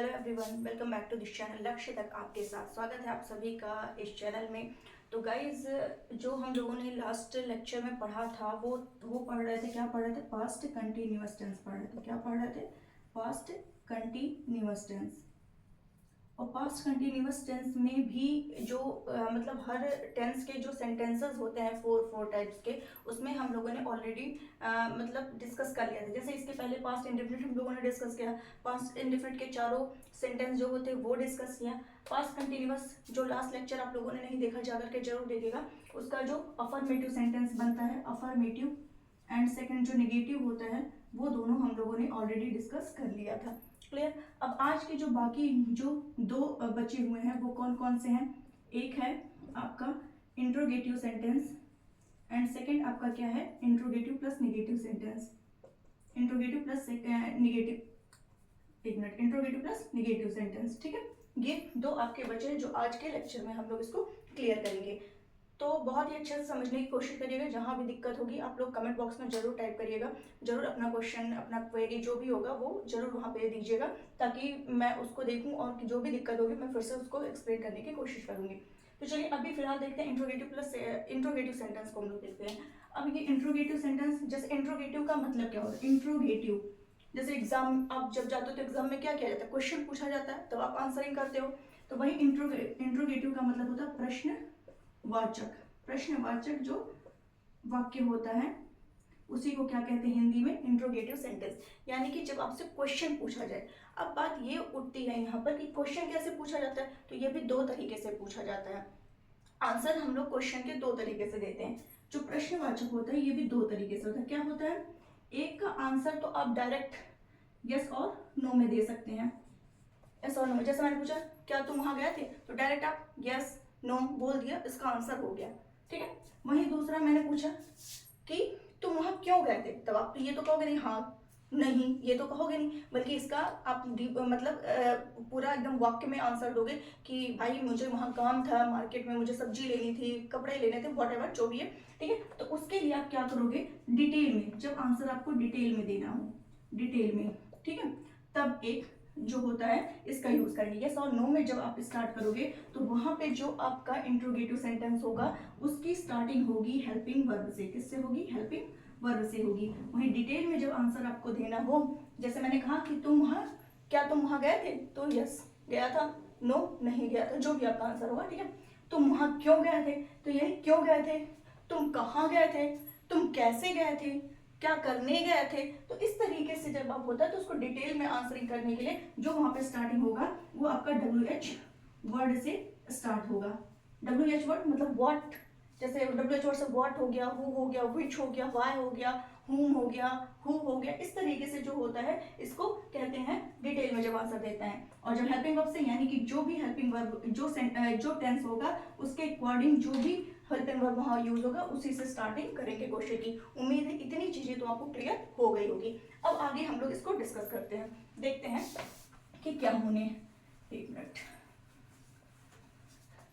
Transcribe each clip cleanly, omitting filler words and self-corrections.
Hello everyone, welcome back to this channel. लक्ष्य तक आपके साथ स्वागत है आप सभी का इस चैनल में। तो गाइज, जो हम लोगों ने लास्ट लेक्चर में पढ़ा था वो पढ़ रहे थे। क्या पढ़ रहे थे? पास्ट कंटिन्यूअस टेंस पढ़ रहे थे। क्या पढ़ रहे थे? Past continuous tense. और पास्ट कंटिन्यूअस टेंस में भी जो मतलब हर टेंस के जो सेंटेंसेस होते हैं फोर टाइप्स के, उसमें हम लोगों ने ऑलरेडी मतलब डिस्कस कर लिया था। जैसे इसके पहले पास्ट इंडेफिनिट हम लोगों ने डिस्कस किया, पास्ट इंडेफिनिट के चारों सेंटेंस जो होते हैं वो डिस्कस किया। पास्ट कंटिन्यूअस जो लास्ट लेक्चर आप लोगों ने नहीं देखा, जाकर के जरूर देखिएगा। उसका जो अफर्मेटिव सेंटेंस बनता है, अफर्मेटिव एंड सेकेंड जो नेगेटिव होता है, वो दोनों हम लोगों ने ऑलरेडी डिस्कस कर लिया था। क्लियर? अब आज के जो बाकी जो दो बचे हुए हैं वो कौन कौन से हैं? एक है आपका इंट्रोगेटिव सेंटेंस एंड सेकंड आपका क्या है? Interrogative plus negative sentence. Interrogative plus negative, एक minute, interrogative plus negative sentence. ठीक है, ये दो आपके बचे हैं जो आज के लेक्चर में हम लोग इसको क्लियर करेंगे। तो बहुत ही अच्छे से समझने की कोशिश करिएगा। जहाँ भी दिक्कत होगी आप लोग कमेंट बॉक्स में जरूर टाइप करिएगा, जरूर अपना क्वेश्चन, अपना क्वेरी जो भी होगा वो जरूर वहाँ पे दीजिएगा, ताकि मैं उसको देखूँ और जो भी दिक्कत होगी मैं फिर से उसको एक्सप्लेन करने की कोशिश करूँगी। तो चलिए अभी फिलहाल देखते हैं इंट्रोगेटिव प्लस इंट्रोगेटिव सेंटेंस को हम लोग देखते हैं। अब ये इंट्रोगेटिव सेंटेंस, जैसे इंट्रोगेटिव का मतलब क्या होता है? इंट्रोगेटिव, जैसे एग्जाम आप जब जाते हो तो एग्जाम में क्या किया जाता है? क्वेश्चन पूछा जाता है, तब आप आंसरिंग करते हो। तो वही इंट्रोगेटिव का मतलब होता है प्रश्नवाचक। प्रश्नवाचक जो वाक्य होता है उसी को क्या कहते हैं हिंदी में? Interrogative sentence. यानी कि जब आपसे क्वेश्चन पूछा जाए। अब बात ये उठती है यहाँ पर कि क्वेश्चन कैसे पूछा जाता है, तो ये भी दो तरीके से पूछा जाता है। आंसर हम लोग क्वेश्चन के दो तरीके से देते हैं। जो प्रश्नवाचक होता है ये भी दो तरीके से होता है। क्या होता है? एक का आंसर तो आप डायरेक्ट यस और नो में दे सकते हैं। यस और नो में, जैसे मैंने पूछा क्या तुम वहां गए थे, तो डायरेक्ट आप यस नो बोल दिया, इसका आंसर हो गया। ठीक है। वहीं दूसरा मैंने पूछा कि तुम वहां क्यों गए थे, तब आप ये तो कहोगे नहीं, हाँ नहीं ये तो कहोगे नहीं, बल्कि इसका आप मतलब पूरा एकदम वाक्य में आंसर दोगे कि भाई मुझे वहां काम था, मार्केट में मुझे सब्जी लेनी थी, कपड़े लेने थे, वॉट एवर जो भी है। ठीक है, तो उसके लिए आप क्या करोगे? डिटेल में, जब आंसर आपको डिटेल में देना हो, डिटेल में, ठीक है, तब एक जो होता है इसका यूज करेंगे। यस और नो में जब आप स्टार्ट करोगे तो वहां पे जो आपका इंट्रोगेटिव सेंटेंस होगा उसकी स्टार्टिंग होगी हेल्पिंग वर्ब से। किससे होगी? हेल्पिंग वर्ब से होगी। वहीं डिटेल में जब आंसर आपको देना हो, जैसे मैंने कहा कि तुम वहां गए थे, तो यस गया था, नो नहीं गया था, जो भी आपका आंसर होगा। ठीक है, तुम वहां क्यों गए थे, तो यही क्यों गए थे, तुम कहाँ गए थे, तुम कैसे गए थे, क्या करने गए थे। तो इस तरीके से जब आप होता है तो उसको डिटेल में आंसरिंग करने के लिए जो वहां पे स्टार्टिंग होगा वो आपका WH वर्ड से स्टार्ट होगा। WH वर्ड मतलब व्हाट, जैसे WH वर्ड से व्हाट हो गया, हु हो गया, विच हो गया, वाई हो गया, हुम हो गया, हु हो गया। इस तरीके से जो होता है इसको कहते हैं डिटेल में जब आंसर देता है। और जब हेल्पिंग वर्ब से, यानी कि जो भी हेल्पिंग वर्ब जो टेंस होगा उसके अकॉर्डिंग जो भी हेल्पिंग वर्ब वहां यूज होगा उसी से स्टार्टिंग करेंगे क्वेश्चन की। उम्मीद है इतनी चीजें तो आपको क्लियर हो गई होगी। अब आगे हम लोग इसको डिस्कस करते हैं, देखते हैं कि क्या होने। एक मिनट,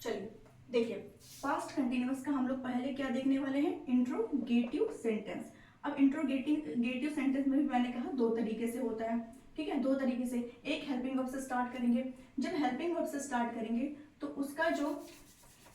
चलिए देखिए, पास्ट कंटिन्यूअस का हम लोग पहले क्या देखने वाले हैं? Interrogative sentence. अब इंट्रोगेटिव सेंटेंस में भी मैंने कहा दो तरीके से होता है। ठीक है, दो तरीके से। एक हेल्पिंग वर्ब से स्टार्ट करेंगे। जब हेल्पिंग वर्ब से स्टार्ट करेंगे तो उसका जो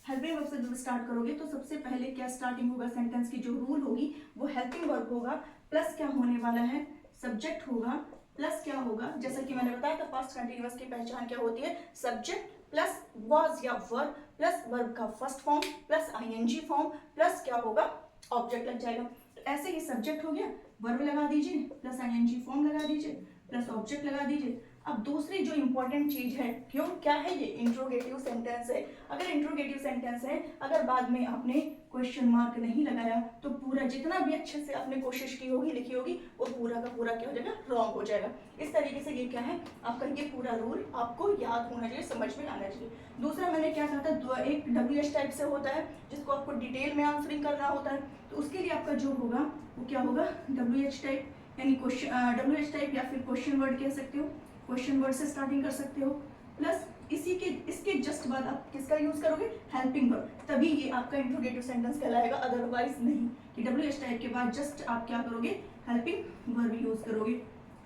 हेल्पिंग वर्ब से जब स्टार्ट करोगे तो सबसे पहले क्या स्टार्टिंग होगा? सेंटेंस की जो रूल होगी वो हेल्पिंग वर्ब होगा, प्लस क्या होने वाला है? सब्जेक्ट होगा, प्लस क्या होगा? जैसा कि मैंने बताया था पास्ट कंटिन्यूअस की पहचान क्या होती है? सब्जेक्ट प्लस वाज या वर्ब प्लस वर्ब का first form plus ING form plus क्या होगा? ऑब्जेक्ट लग जाएगा। तो ऐसे ही सब्जेक्ट हो गया, वर्ब लगा दीजिए, प्लस आईएनजी फॉर्म लगा दीजिए, प्लस ऑब्जेक्ट लगा दीजिए। अब दूसरी जो इंपॉर्टेंट चीज है, क्यों क्या है ये? इंट्रोगेटिव सेंटेंस है। अगर इंट्रोगेटिव सेंटेंस है, अगर बाद में आपने क्वेश्चन मार्क नहीं लगाया तो पूरा जितना भी अच्छे से आपने कोशिश की होगी, लिखी होगी, वो पूरा का पूरा क्या हो जाएगा? रॉन्ग हो जाएगा। इस तरीके से ये क्या है आपका, ये पूरा रूल आपको याद होना चाहिए, समझ में आना चाहिए। दूसरा मैंने क्या कहा था, एक WH टाइप से होता है जिसको आपको डिटेल में आंसरिंग करना होता है। तो उसके लिए आपका जो होगा वो क्या होगा? WH टाइप, यानी WH टाइप या फिर क्वेश्चन वर्ड कह सकते हो, क्वेश्चन वर्ड से स्टार्टिंग कर सकते हो। प्लस इसके जस्ट बाद आप किसका यूज करोगे? Helping verb. तभी ये आपका इंट्रोगेटिव सेंटेंस कहलाएगा, अदरवाइज नहीं कि WH टाइप के बाद जस्ट आप क्या करोगे? हेल्पिंग वर्ब यूज करोगे।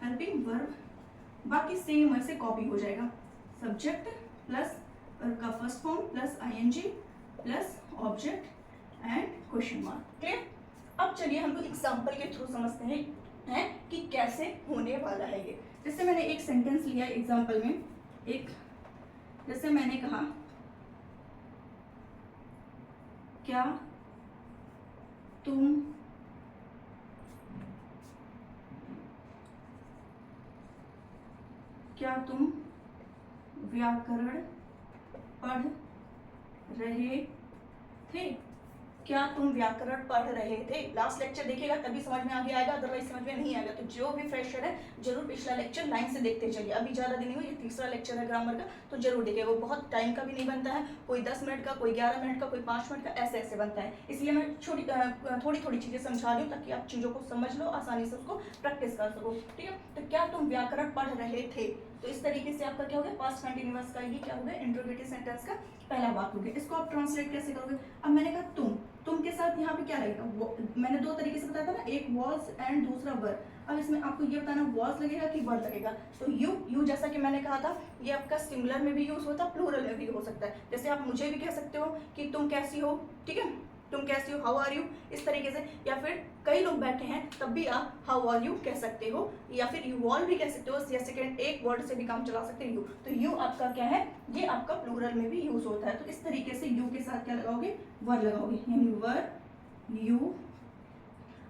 हेल्पिंग वर्ब बाकी सेम ऐसे कॉपी हो जाएगा, सब्जेक्ट प्लस वर्ब का first form plus ING plus object and question mark. Clear? अब चलिए हम लोग एग्जाम्पल के थ्रू समझते हैं कि कैसे होने वाला है ये। जैसे मैंने एक सेंटेंस लिया एग्जाम्पल में, एक जैसे मैंने कहा क्या तुम व्याकरण पढ़ रहे थे? क्या तुम व्याकरण पढ़ रहे थे? लास्ट लेक्चर देखिएगा तभी समझ में आगे आएगा, अदरवाइज समझ में नहीं आएगा। तो जो भी फ्रेशर है जरूर पिछला लेक्चर लाइन से देखते चलिए। अभी ज़्यादा दिन नहीं हुआ, ये तीसरा लेक्चर है ग्रामर का, तो जरूर देखिएगा। वो बहुत टाइम का भी नहीं बनता है, कोई 10 मिनट का, कोई 11 मिनट का, कोई 5 मिनट का, ऐसे ऐसे बनता है। इसलिए मैं थोड़ी थोड़ी चीज़ें समझा रही हूँ ताकि आप चीज़ों को समझ लो, आसानी से उसको प्रैक्टिस कर सको। ठीक है, तो क्या तुम व्याकरण पढ़ रहे थे, तो इस तरीके से आपका क्या हो गया, पास्ट कंटिन्यूअस का ये क्या हो गया, इंट्रोगेटिव सेंटेंस का पहला वाक्य हो गया। इसको आप ट्रांसलेट कैसे करोगे? अब मैंने कहा तुम के साथ यहाँ पे क्या लगेगा, मैंने दो तरीके से बताया था ना, एक वॉज एंड दूसरा वर। अब इसमें आपको ये बताना वॉज लगेगा कि वर लगेगा। तो यू जैसा कि मैंने कहा था, ये आपका सिंगुलर में भी यूज होता है, प्लूरल में भी हो सकता है। जैसे आप मुझे भी कह सकते हो कि तुम कैसी हो, ठीक है, तुम कैसी हो, हाउ आर यू, इस तरीके से। या फिर कई लोग बैठे हैं तब भी आप हाउ आर यू कह सकते हो, या फिर यू ऑल भी कह सकते हो, या सेकेंड एक वर्ड से भी काम चला सकते हो, यू। तो यू आपका क्या है, ये आपका प्लूरल में भी यूज होता है। तो इस तरीके से यू के साथ क्या लगाओगे, वर लगाओगे, यानी वर यू।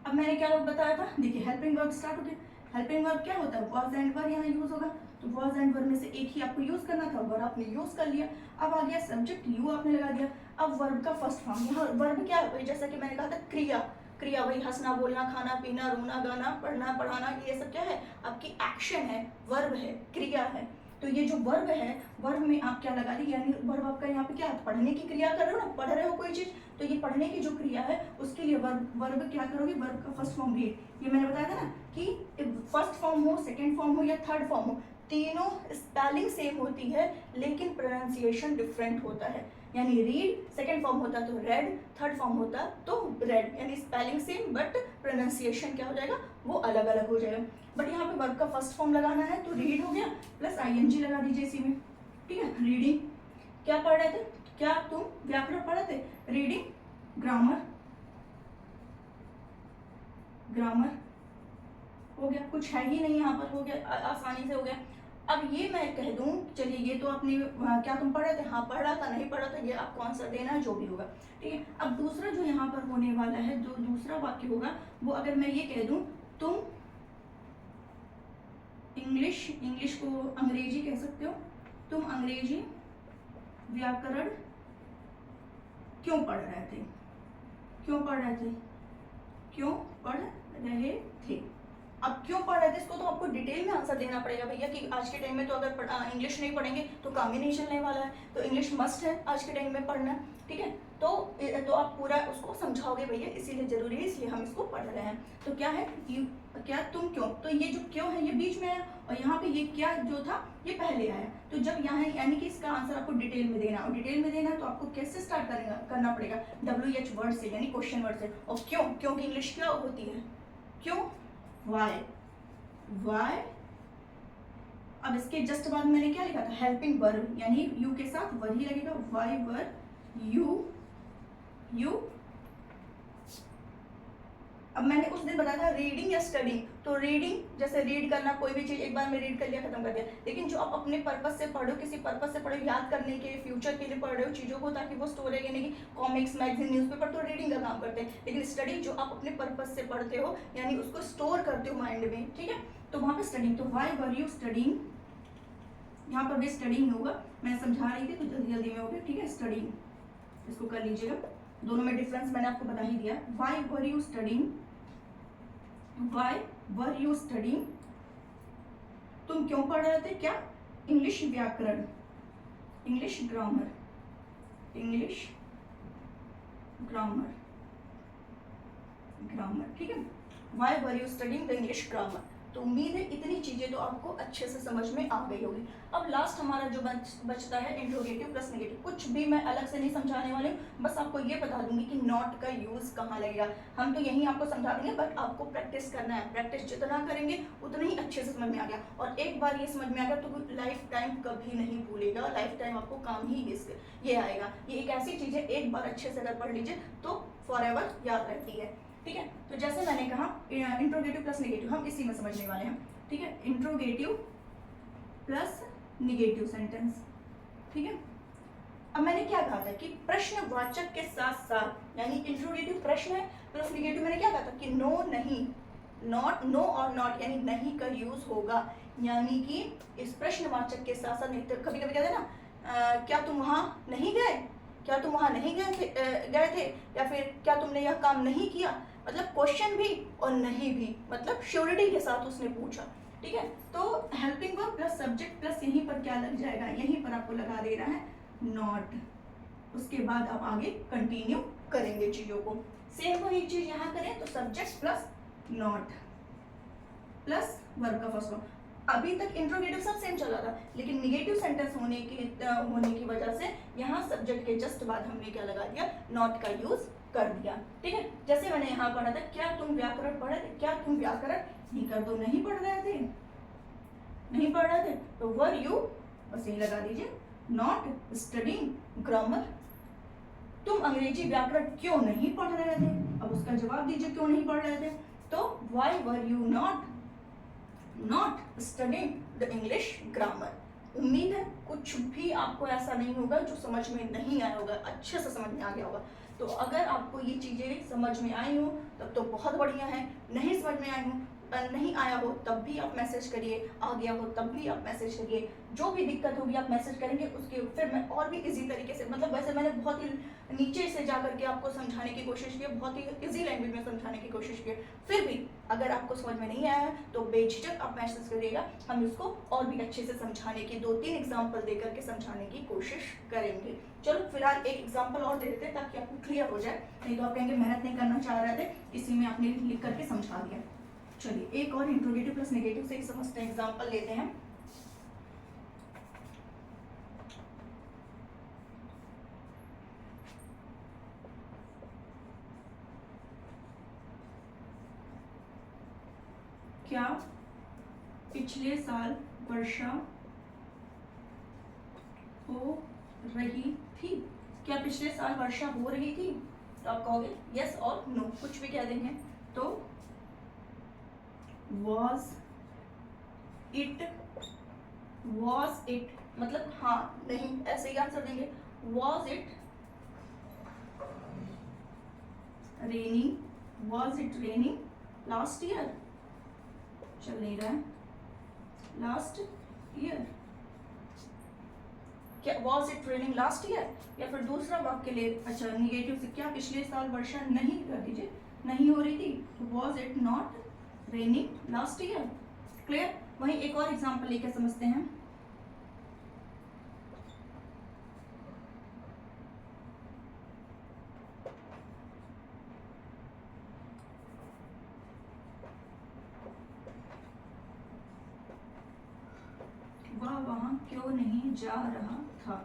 अब मैंने क्या बताया था, देखिए हेल्पिंग वर्ब स्टार्ट हो गया। हेल्पिंग वर्ब क्या होता है, वॉज एंड वर यहाँ यूज होगा। तो वॉज एंड वर में से एक ही आपको यूज करना था, वर आपने यूज कर लिया। अब आ गया सब्जेक्ट, यू आपने लगा दिया। अब वर्ब का फर्स्ट फॉर्म, यहाँ वर्ब क्या है, जैसा कि मैंने कहा था क्रिया वही हंसना, बोलना, खाना पीना, रोना, गाना, पढ़ना, पढ़ाना, ये सब क्या है, आपकी एक्शन है, वर्ब है, क्रिया है। तो ये जो वर्ब है, वर्ब में आप क्या लगा दी, यानी वर्ब आपका यहाँ पे क्या है, पढ़ने की क्रिया कर रहे हो ना, पढ़ रहे हो कोई चीज, तो ये पढ़ने की जो क्रिया है उसके लिए वर्ब क्या करोगे, वर्ब का फर्स्ट फॉर्म रीड। ये मैंने बताया था ना कि फर्स्ट फॉर्म हो, सेकेंड फॉर्म हो या थर्ड फॉर्म हो, तीनों स्पेलिंग सेम होती है लेकिन प्रोनाउंसिएशन डिफरेंट होता है। यानी रीड सेकेंड फॉर्म होता तो रेड, थर्ड फॉर्म होता तो रेड, यानी स्पेलिंग सेम बट प्रोनाउंसिएशन क्या हो जाएगा, वो अलग अलग हो जाएगा। बट यहाँ पे वर्ब का फर्स्ट फॉर्म लगाना है तो रीड हो गया प्लस आईएनजी लगा दीजिए इसी में। ठीक है, रीडिंग क्या पढ़ रहे थे, क्या तुम व्याकरण पढ़ रहे थे, रीडिंग ग्रामर हो गया, कुछ है ही नहीं यहाँ पर, हो गया, आसानी से हो गया। अब ये मैं कह दूं, चलिए ये तो आपने क्या तुम पढ़ रहे थे, हाँ पढ़ रहा था, नहीं पढ़ा था, ये आपको आंसर देना है जो भी होगा। ठीक है, अब दूसरा जो यहाँ पर होने वाला है, जो दूसरा वाक्य होगा वो अगर मैं ये कह दूं, तुम इंग्लिश को अंग्रेजी कह सकते हो, तुम अंग्रेजी व्याकरण क्यों पढ़ रहे थे, क्यों पढ़ रहे थे, क्यों पढ़ रहे थे। अब क्यों पढ़ रहे थे, इसको तो आपको डिटेल में आंसर देना पड़ेगा भैया, कि आज के टाइम में तो अगर इंग्लिश नहीं पढ़ेंगे तो काम ही नहीं चलने वाला है। तो इंग्लिश मस्ट है आज के टाइम में पढ़ना। ठीक है, तो आप पूरा उसको समझाओगे भैया, इसीलिए जरूरी है, इसलिए हम इसको पढ़ रहे हैं। तो क्या है, क्या तुम क्यों, तो ये जो क्यों है ये बीच में आया और यहाँ पे ये क्या जो था ये पहले आया। तो जब यहाँ यानी कि इसका आंसर आपको डिटेल में देना, और डिटेल में देना तो आपको कैसे स्टार्ट करना पड़ेगा, WH वर्ड से, यानी क्वेश्चन वर्ड से। और क्यों, क्योंकि इंग्लिश क्या होती है, क्यों, वाई। अब इसके जस्ट बाद मैंने क्या लिखा था, हेल्पिंग वर्ब, यानी यू के साथ वर ही लगेगा, वाई वर यू। अब मैंने उस दिन बताया था रीडिंग या स्टडिंग, तो रीडिंग जैसे रीड करना, कोई भी चीज एक बार में रीड कर लिया, खत्म कर दिया। लेकिन जो आप अपने पर्पस से पढ़ो, किसी पर्पस से पढ़ो, याद करने के, फ्यूचर के लिए पढ़ रहे हो चीजों को, ताकि वो स्टोर है, यानी कि कॉमिक्स, मैगजीन, न्यूज़पेपर, तो रीडिंग का काम करते हैं। लेकिन स्टडी जो आप अपने पर्पस से पढ़ते हो, यानी उसको स्टोर करते हो माइंड में, ठीक है, तो वहां पे स्टडिंग। तो वाई वर यू स्टडिंग, यहाँ पर भी स्टडिंग होगा, मैं समझा रही थी तो जल्दी जल्दी में हो गया। ठीक है, स्टडिंग, इसको कर लीजिएगा, दोनों में डिफरेंस मैंने आपको बता ही दिया। Why were you studying, why were you studying, तुम क्यों पढ़ रहे थे, क्या, इंग्लिश व्याकरण, इंग्लिश ग्रामर, ठीक है, why were you studying the English grammar. तो उम्मीद है इतनी चीज़ें तो आपको अच्छे से समझ में आ गई होगी। अब लास्ट हमारा जो बचता है इंट्रोगेटिव प्लस नेगेटिव। कुछ भी मैं अलग से नहीं समझाने वाली हूँ, बस आपको ये बता दूंगी कि नॉट का यूज़ कहाँ लगेगा। हम तो यहीं आपको समझा देंगे, बट आपको प्रैक्टिस करना है। प्रैक्टिस जितना करेंगे उतना ही अच्छे से समझ में आ गया, और एक बार ये समझ में आ गया तो लाइफ टाइम कभी नहीं भूलेगा, लाइफ टाइम आपको काम ही ये आएगा। ये एक ऐसी चीज़ है, एक बार अच्छे से अगर पढ़ लीजिए तो फॉर एवर याद रहती है। ठीक है, तो जैसे मैंने कहा इंट्रोगेटिव प्लस नेगेटिव हम इसी में समझने वाले हैं। ठीक है, इंट्रोगेटिव प्लस नेगेटिव सेंटेंस। ठीक है, अब मैंने क्या कहा था कि प्रश्नवाचक के साथ साथ, यानी इंट्रोगेटिव प्रश्न है प्लस नेगेटिव, मैंने क्या कहा था कि नो नहीं, नॉट, नो और नॉट यानी नहीं का यूज होगा। यानी कि इस प्रश्नवाचक के साथ साथ नहीं, तो कभी कभी कहते हैं ना क्या तुम वहां नहीं गए, क्या तुम वहां नहीं गए थे, या फिर क्या तुमने यह काम नहीं किया, मतलब क्वेश्चन भी और नहीं भी, मतलब श्योरिटी के साथ उसने पूछा। ठीक है, तो helping verb plus subject plus यहीं पर क्या लग जाएगा, यहीं पर आपको लगा देना है नॉट। उसके बाद आप आगे कंटिन्यू करेंगे चीजों को। सेम वही चीज यहाँ करें तो subject plus not plus verb का फर्स्ट फॉर्म। अभी तक इंट्रोगेटिव सब सेम चला था, लेकिन नेगेटिव सेंटेंस होने की वजह से यहाँ सब्जेक्ट के जस्ट बाद हमने क्या लगा दिया, नॉट का यूज कर दिया। ठीक है, जैसे मैंने यहाँ पढ़ा था क्या तुम व्याकरण पढ़े थे, क्या तुम व्याकरण नहीं कर दो, नहीं पढ़ रहे थे, नहीं पढ़ रहे थे, तो वर यू बस यही लगा दीजिए, नॉट स्टडीइंग ग्रामर। तुम अंग्रेजी व्याकरण क्यों नहीं पढ़ रहे थे, अब उसका जवाब दीजिए क्यों नहीं पढ़ रहे थे, तो why were you not studying the English grammar. उम्मीद है कुछ भी आपको ऐसा नहीं होगा जो समझ में नहीं आया होगा, अच्छे से समझ में आ गया होगा। तो अगर आपको ये चीज़ें समझ में आई हो तब तो बहुत बढ़िया है, नहीं समझ में आई हो, नहीं आया हो तब भी आप मैसेज करिए, आ गया हो तब भी आप मैसेज करिए, जो भी दिक्कत होगी आप मैसेज करेंगे, उसके फिर मैं और भी इजी तरीके से, मतलब वैसे मैंने बहुत ही नीचे से जा करके आपको समझाने की कोशिश की, बहुत ही इजी लैंग्वेज में समझाने की कोशिश की, फिर भी अगर आपको समझ में नहीं आया है तो बेझिझक आप मैसेज करिएगा, हम इसको और भी अच्छे से समझाने की 2-3 एग्जाम्पल दे करके समझाने की कोशिश करेंगे। चलो फिलहाल एक एग्जाम्पल और दे देते हैं ताकि आपको क्लियर हो जाए, नहीं तो आप कहेंगे मेहनत नहीं करना चाह रहे थे, इसी में आपने लिख करके समझा दिया। चलिए एक और इंट्रोगेटिव प्लस नेगेटिव से ही समझते हैं, एग्जाम्पल लेते हैं। क्या पिछले साल वर्षा हो रही थी, क्या पिछले साल वर्षा हो रही थी, तो आप कहोगे यस और नो, कुछ भी कह देंगे। तो was it मतलब हाँ नहीं ऐसे ही आंसर देंगे। was it raining last year, चल नहीं रहा है, लास्ट ईयर, क्या was it raining last year, या फिर दूसरा वाक्य ले, अच्छा निगेटिव से, क्या पिछले साल वर्षा नहीं, कर दीजिए नहीं हो रही थी, तो was it not raining last year। Clear, वहीं एक और एग्जांपल लेकर समझते हैं। वह वहां क्यों नहीं जा रहा था,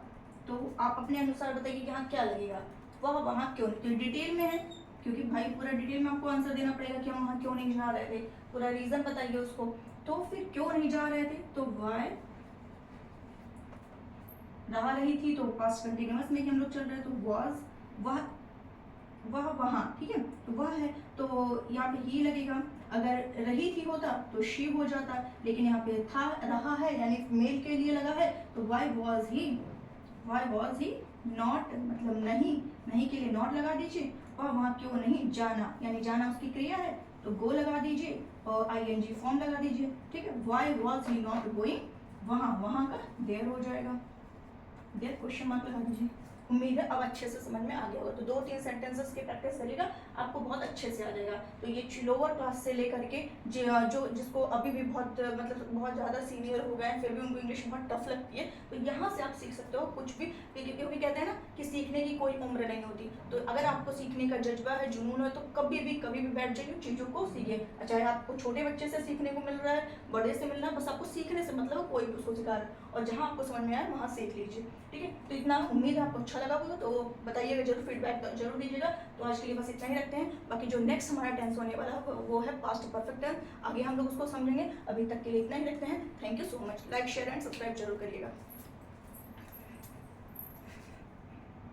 तो आप अपने अनुसार बताइए कि हाँ क्या लगेगा, वह वहां क्यों नहीं, तो डिटेल में है क्योंकि भाई पूरा डिटेल में आपको आंसर देना पड़ेगा कि हम वहाँ क्यों नहीं जा रहे थे, पूरा रीजन बताइए उसको। तो फिर क्यों नहीं जा रहे थे, तो वाई रहा रही थी, तो पास्ट कंटिन्यूअस में हम लोग चल रहे, तो वाज वह वहाँ, ठीक है, तो वह है, तो यहाँ पे ही लगेगा। अगर रही थी होता तो शी हो जाता, लेकिन यहाँ पे था रहा है यानी मेल के लिए लगा है, तो वाई वॉज ही नॉट, मतलब नहीं के लिए नॉट लगा दीजिए, और वहाँ क्यों नहीं जाना, यानी जाना उसकी क्रिया है तो गो लगा दीजिए और आईएनजी फॉर्म लगा दीजिए। ठीक है, why was he not going, वहाँ का देयर हो जाएगा, देयर क्वेश्चन मार्क लगा दीजिए। उम्मीद है अब अच्छे से समझ में आ गया होगा। तो 2-3 सेंटेंसेस की प्रैक्टिस करिएगा, आपको बहुत अच्छे से आ जाएगा। तो ये लोअर क्लास से लेकर के जो जिसको अभी भी बहुत मतलब बहुत ज़्यादा सीनियर हो गए हैं फिर भी उनको इंग्लिश बहुत टफ लगती है, तो यहाँ से आप सीख सकते हो कुछ भी, क्योंकि कहते हैं ना कि सीखने की कोई उम्र नहीं होती। तो अगर आपको सीखने का जज्बा है, जुनून है, तो कभी भी बैठ जाइए, चीज़ों को सीखिए। चाहे आपको छोटे बच्चे से सीखने को मिल रहा है, बड़े से मिल रहा है, बस आपको सीखने से मतलब कोई भी उसको सिखा रहा है, और जहाँ आपको समझ में आए वहाँ सीख लीजिए। ठीक है, तो इतना उम्मीद है आपको अच्छा लगा होगा, तो बताइएगा जरूर, फीडबैक जरूर दीजिएगा। तो आज के लिए बस इतना ही रखते हैं। बाकी जो नेक्स्ट हमारा टेंस होने वाला है वो है पास्ट परफेक्ट टेंस, आगे हम लोग उसको समझेंगे। अभी तक के लिए इतना ही रखते हैं। Thank you so much. Like share and subscribe जरूर करिएगा।